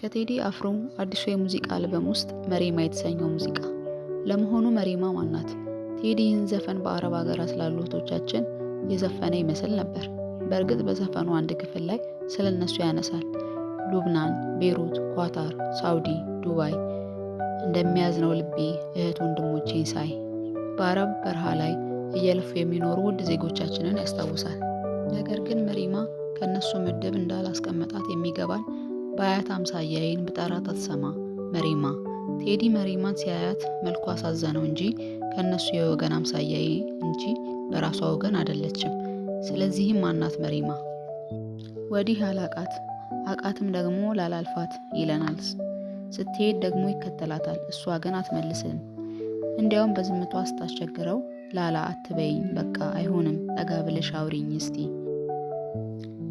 ከቴዲ አፍሮ አዲሱ የሙዚቃ አልበም ውስጥ መሪማ የተሰኘው ሙዚቃ። ለመሆኑ መሪማ ማን ናት? ቴዲ ይህን ዘፈን በአረብ ሀገራት ላሉ እህቶቻችን የዘፈነ ይመስል ነበር። በእርግጥ በዘፈኑ አንድ ክፍል ላይ ስለ እነሱ ያነሳል። ሉብናን፣ ቤሩት፣ ኳታር፣ ሳውዲ፣ ዱባይ እንደሚያዝነው ልቤ እህት ወንድሞቼን ሳይ በአረብ በረሃ ላይ እየለፉ የሚኖሩ ውድ ዜጎቻችንን ያስታውሳል። ነገር ግን መሪማ ከእነሱ ምድብ እንዳላስቀመጣት የሚገባን በአያት አምሳያዬን ብጠራት አትሰማ መሪማ። ቴዲ መሪማን ሲያያት መልኩ አሳዘነው እንጂ ከእነሱ የወገን አምሳያዬ እንጂ በራሷ ወገን አይደለችም። ስለዚህም ማናት መሪማ? ወዲህ አላቃት አቃትም ደግሞ ላላልፋት ይለናል። ስትሄድ ደግሞ ይከተላታል፣ እሷ ግን አትመልስም። እንዲያውም በዝምቷ ስታስቸግረው ላላ አትበይኝ፣ በቃ አይሆንም፣ ጠጋ ብለሽ አውሪኝ እስቲ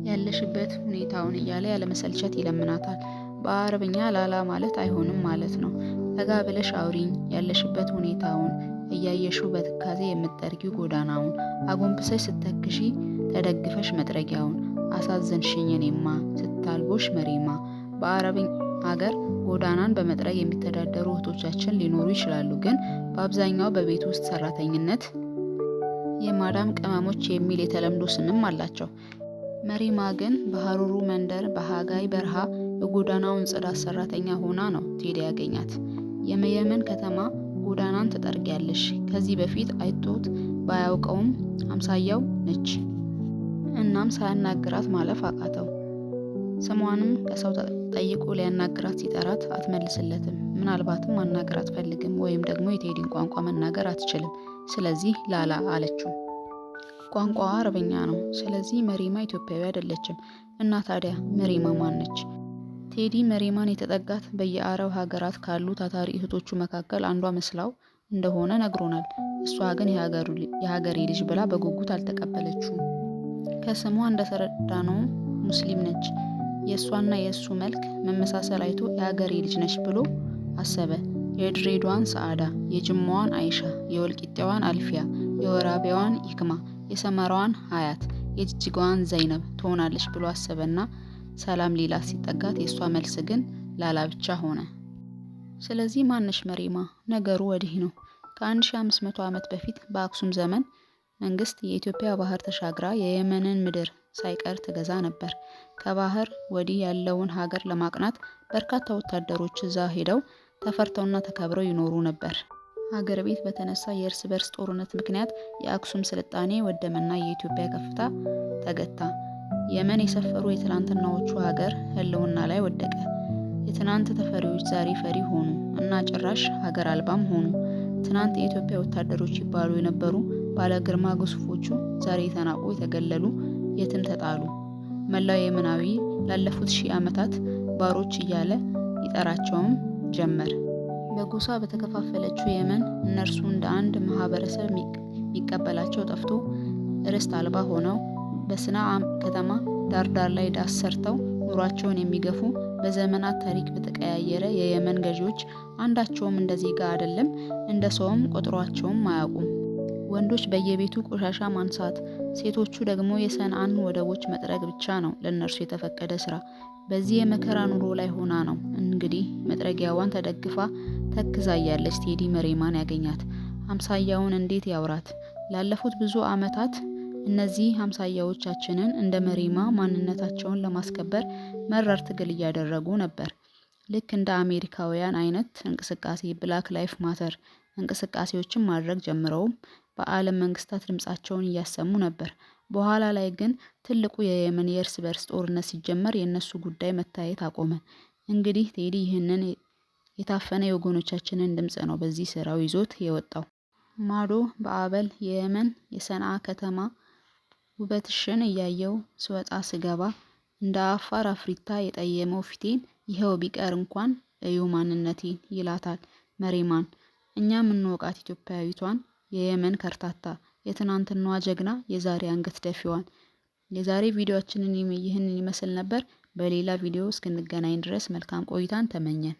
ያለሽበት ሁኔታውን እያለ ያለመሰልቸት ይለምናታል። በአረብኛ ላላ ማለት አይሆንም ማለት ነው። ጠጋ ብለሽ አውሪኝ፣ ያለሽበት ሁኔታውን እያየሽው በትካዜ የምትጠርጊው ጎዳናውን፣ አጎንብሰሽ ስተክሺ ተደግፈሽ መጥረጊያውን፣ አሳዘንሽኝ እኔማ ስታልቦሽ መሪማ። በአረብ አገር ጎዳናን በመጥረግ የሚተዳደሩ እህቶቻችን ሊኖሩ ይችላሉ። ግን በአብዛኛው በቤት ውስጥ ሰራተኝነት የማዳም ቅመሞች የሚል የተለምዶ ስምም አላቸው። መሪማ ግን በሀሩሩ መንደር በሃጋይ በረሃ የጎዳናውን ጽዳት ሰራተኛ ሆና ነው ቴዲ ያገኛት። የየመን ከተማ ጎዳናን ትጠርጊያለሽ፣ ከዚህ በፊት አይቶት ባያውቀውም አምሳያው ነች። እናም ሳያናግራት ማለፍ አቃተው። ስሟንም ከሰው ጠይቆ ሊያናግራት ሲጠራት አትመልስለትም። ምናልባትም ማናገር አትፈልግም ወይም ደግሞ የቴዲን ቋንቋ መናገር አትችልም። ስለዚህ ላላ አለችው። ቋንቋዋ አረበኛ ነው። ስለዚህ መሪማ ኢትዮጵያዊ አይደለችም። እና ታዲያ መሪማ ማን ነች? ቴዲ መሪማን የተጠጋት በየአረብ ሀገራት ካሉ ታታሪ እህቶቹ መካከል አንዷ መስላው እንደሆነ ነግሮናል። እሷ ግን የሀገሬ ልጅ ብላ በጉጉት አልተቀበለችውም። ከስሟ እንደተረዳነው ሙስሊም ነች። የእሷና የእሱ መልክ መመሳሰል አይቶ የሀገሬ ልጅ ነች ብሎ አሰበ። የድሬዳዋን ሰዓዳ፣ የጅማዋን አይሻ፣ የወልቂጤዋን አልፊያ፣ የወራቤዋን ይክማ፣ የሰመራዋን ሀያት፣ የጅጅጋዋን ዘይነብ ትሆናለች ብሎ አሰበና ሰላም ሊላት ሲጠጋት የእሷ መልስ ግን ላላ ብቻ ሆነ። ስለዚህ ማነሽ መሪማ? ነገሩ ወዲህ ነው። ከ1500 ዓመት በፊት በአክሱም ዘመን መንግስት የኢትዮጵያ ባህር ተሻግራ የየመንን ምድር ሳይቀር ትገዛ ነበር። ከባህር ወዲህ ያለውን ሀገር ለማቅናት በርካታ ወታደሮች እዛ ሄደው ተፈርተውና ተከብረው ይኖሩ ነበር። ሀገር ቤት በተነሳ የእርስ በርስ ጦርነት ምክንያት የአክሱም ስልጣኔ ወደመና የኢትዮጵያ ከፍታ ተገታ። የመን የሰፈሩ የትናንትናዎቹ ሀገር ህልውና ላይ ወደቀ። የትናንት ተፈሪዎች ዛሬ ፈሪ ሆኑ እና ጭራሽ ሀገር አልባም ሆኑ። ትናንት የኢትዮጵያ ወታደሮች ይባሉ የነበሩ ባለግርማ ግሱፎቹ ዛሬ የተናቁ የተገለሉ የትም ተጣሉ። መላው የመናዊ ላለፉት 1000 ዓመታት ባሮች እያለ ይጠራቸውም ጀመር። በጎሳ በተከፋፈለችው የመን እነርሱ እንደ አንድ ማህበረሰብ የሚቀበላቸው ጠፍቶ ርስት አልባ ሆነው በስና ከተማ ዳርዳር ላይ ዳስ ሰርተው ኑሯቸውን የሚገፉ በዘመናት ታሪክ በተቀያየረ የየመን ገዢዎች አንዳቸውም እንደ ዜጋ አይደለም እንደ ሰውም ቆጥሯቸውም አያውቁም። ወንዶች በየቤቱ ቆሻሻ ማንሳት፣ ሴቶቹ ደግሞ የሰንዓን ወደቦች መጥረግ ብቻ ነው ለእነርሱ የተፈቀደ ስራ። በዚህ የመከራ ኑሮ ላይ ሆና ነው እንግዲህ መጥረጊያዋን ተደግፋ ተክዛ ያለች ቴዲ መሪማን ያገኛት። አምሳያውን እንዴት ያውራት? ላለፉት ብዙ ዓመታት እነዚህ አምሳያዎቻችንን እንደ መሪማ ማንነታቸውን ለማስከበር መራር ትግል እያደረጉ ነበር። ልክ እንደ አሜሪካውያን አይነት እንቅስቃሴ ብላክ ላይፍ ማተር እንቅስቃሴዎችን ማድረግ ጀምረውም በዓለም መንግስታት ድምጻቸውን እያሰሙ ነበር። በኋላ ላይ ግን ትልቁ የየመን የእርስ በርስ ጦርነት ሲጀመር የእነሱ ጉዳይ መታየት አቆመ። እንግዲህ ቴዲ ይህንን የታፈነ የወገኖቻችንን ድምጽ ነው በዚህ ስራው ይዞት የወጣው። ማዶ በአበል የየመን የሰንዓ ከተማ ውበትሽን እያየው ስወጣ ስገባ እንደ አፋር አፍሪታ የጠየመው ፊቴን ይኸው ቢቀር እንኳን እዩ ማንነቴን ይላታል መሪማን። እኛ የምንወቃት ኢትዮጵያዊቷን የየመን ከርታታ የትናንትናዋ ጀግና የዛሬ አንገት ደፊዋን። የዛሬ ቪዲዮአችንን ይህንን ይመስል ነበር። በሌላ ቪዲዮ እስክንገናኝ ድረስ መልካም ቆይታን ተመኘን።